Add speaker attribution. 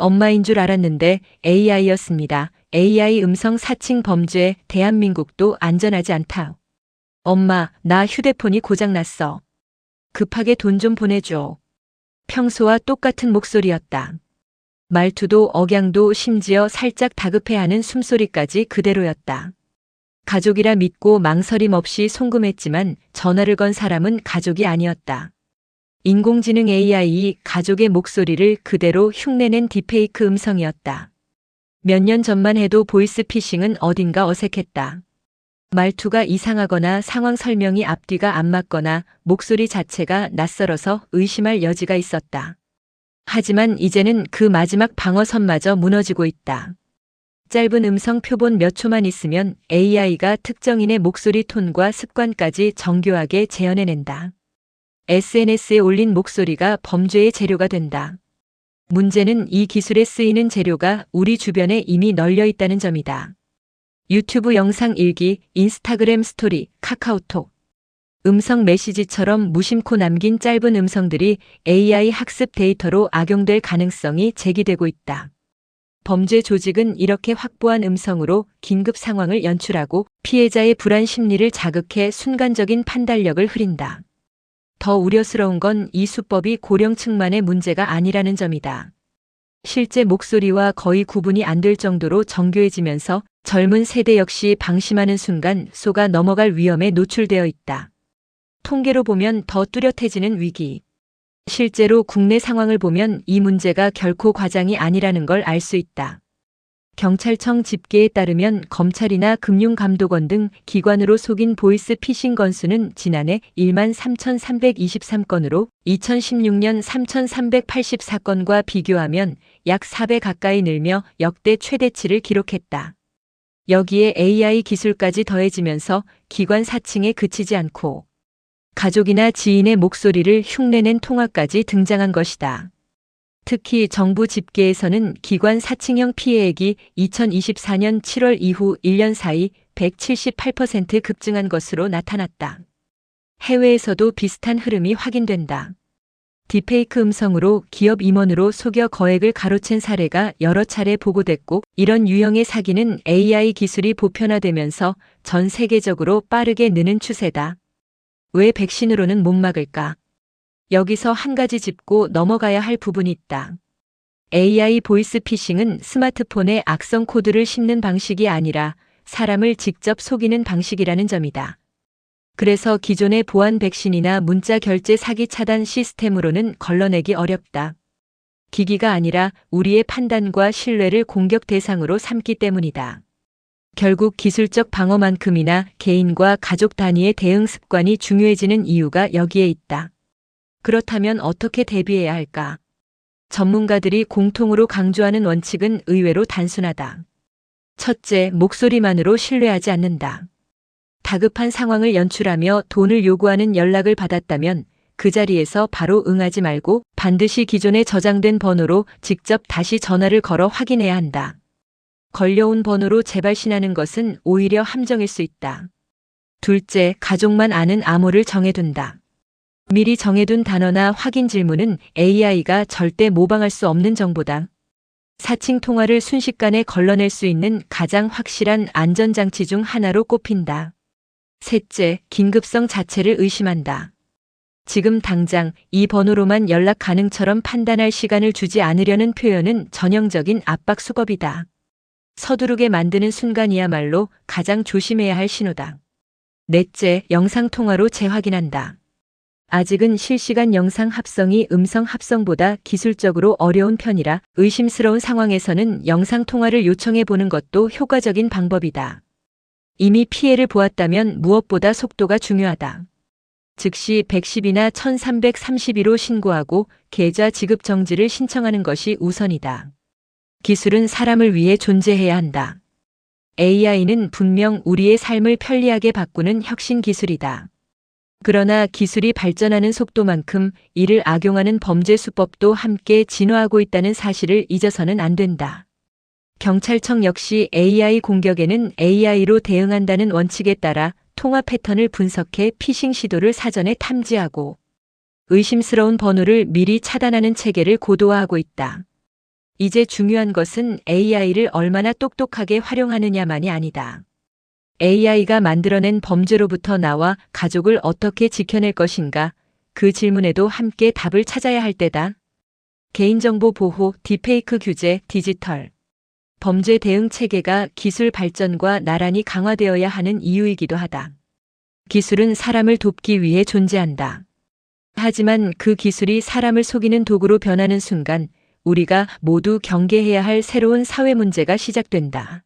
Speaker 1: 엄마인 줄 알았는데 AI였습니다. AI 음성 사칭 범죄 대한민국도 안전하지 않다. 엄마, 나 휴대폰이 고장났어. 급하게 돈 좀 보내줘. 평소와 똑같은 목소리였다. 말투도 억양도 심지어 살짝 다급해하는 숨소리까지 그대로였다. 가족이라 믿고 망설임 없이 송금했지만 전화를 건 사람은 가족이 아니었다. 인공지능 AI이 가족의 목소리를 그대로 흉내낸 딥페이크 음성이었다. 몇 년 전만 해도 보이스피싱은 어딘가 어색했다. 말투가 이상하거나 상황 설명이 앞뒤가 안 맞거나 목소리 자체가 낯설어서 의심할 여지가 있었다. 하지만 이제는 그 마지막 방어선마저 무너지고 있다. 짧은 음성 표본 몇 초만 있으면 AI가 특정인의 목소리 톤과 습관까지 정교하게 재현해낸다. SNS에 올린 목소리가 범죄의 재료가 된다. 문제는 이 기술에 쓰이는 재료가 우리 주변에 이미 널려 있다는 점이다. 유튜브 영상 일기, 인스타그램 스토리, 카카오톡. 음성 메시지처럼 무심코 남긴 짧은 음성들이 AI 학습 데이터로 악용될 가능성이 제기되고 있다. 범죄 조직은 이렇게 확보한 음성으로 긴급 상황을 연출하고 피해자의 불안 심리를 자극해 순간적인 판단력을 흐린다. 더 우려스러운 건 이 수법이 고령층만의 문제가 아니라는 점이다. 실제 목소리와 거의 구분이 안 될 정도로 정교해지면서 젊은 세대 역시 방심하는 순간 속아 넘어갈 위험에 노출되어 있다. 통계로 보면 더 뚜렷해지는 위기. 실제로 국내 상황을 보면 이 문제가 결코 과장이 아니라는 걸 알 수 있다. 경찰청 집계에 따르면 검찰이나 금융감독원 등 기관으로 속인 보이스 피싱 건수는 지난해 13,323건으로 2016년 3,384건과 비교하면 약 4배 가까이 늘며 역대 최대치를 기록했다. 여기에 AI 기술까지 더해지면서 기관 사칭에 그치지 않고 가족이나 지인의 목소리를 흉내낸 통화까지 등장한 것이다. 특히 정부 집계에서는 기관 사칭형 피해액이 2024년 7월 이후 1년 사이 178% 급증한 것으로 나타났다. 해외에서도 비슷한 흐름이 확인된다. 딥페이크 음성으로 기업 임원으로 속여 거액을 가로챈 사례가 여러 차례 보고됐고, 이런 유형의 사기는 AI 기술이 보편화되면서 전 세계적으로 빠르게 느는 추세다. 왜 백신으로는 못 막을까? 여기서 한 가지 짚고 넘어가야 할 부분이 있다. AI 보이스 피싱은 스마트폰에 악성 코드를 씹는 방식이 아니라 사람을 직접 속이는 방식이라는 점이다. 그래서 기존의 보안 백신이나 문자 결제 사기 차단 시스템으로는 걸러내기 어렵다. 기기가 아니라 우리의 판단과 신뢰를 공격 대상으로 삼기 때문이다. 결국 기술적 방어만큼이나 개인과 가족 단위의 대응 습관이 중요해지는 이유가 여기에 있다. 그렇다면 어떻게 대비해야 할까? 전문가들이 공통으로 강조하는 원칙은 의외로 단순하다. 첫째, 목소리만으로 신뢰하지 않는다. 다급한 상황을 연출하며 돈을 요구하는 연락을 받았다면 그 자리에서 바로 응하지 말고 반드시 기존에 저장된 번호로 직접 다시 전화를 걸어 확인해야 한다. 걸려온 번호로 재발신하는 것은 오히려 함정일 수 있다. 둘째, 가족만 아는 암호를 정해둔다. 미리 정해둔 단어나 확인 질문은 AI가 절대 모방할 수 없는 정보다. 사칭 통화를 순식간에 걸러낼 수 있는 가장 확실한 안전장치 중 하나로 꼽힌다. 셋째, 긴급성 자체를 의심한다. 지금 당장 이 번호로만 연락 가능처럼 판단할 시간을 주지 않으려는 표현은 전형적인 압박 수법이다. 서두르게 만드는 순간이야말로 가장 조심해야 할 신호다. 넷째, 영상통화로 재확인한다. 아직은 실시간 영상 합성이 음성 합성보다 기술적으로 어려운 편이라 의심스러운 상황에서는 영상통화를 요청해 보는 것도 효과적인 방법이다. 이미 피해를 보았다면 무엇보다 속도가 중요하다. 즉시 110이나 1332로 신고하고 계좌 지급 정지를 신청하는 것이 우선이다. 기술은 사람을 위해 존재해야 한다. AI는 분명 우리의 삶을 편리하게 바꾸는 혁신 기술이다. 그러나 기술이 발전하는 속도만큼 이를 악용하는 범죄 수법도 함께 진화하고 있다는 사실을 잊어서는 안 된다. 경찰청 역시 AI 공격에는 AI로 대응한다는 원칙에 따라 통화 패턴을 분석해 피싱 시도를 사전에 탐지하고 의심스러운 번호를 미리 차단하는 체계를 고도화하고 있다. 이제 중요한 것은 AI를 얼마나 똑똑하게 활용하느냐만이 아니다. AI가 만들어낸 범죄로부터 나와 가족을 어떻게 지켜낼 것인가? 그 질문에도 함께 답을 찾아야 할 때다. 개인정보 보호, 딥페이크 규제, 디지털 범죄 대응 체계가 기술 발전과 나란히 강화되어야 하는 이유이기도 하다. 기술은 사람을 돕기 위해 존재한다. 하지만 그 기술이 사람을 속이는 도구로 변하는 순간 우리가 모두 경계해야 할 새로운 사회 문제가 시작된다.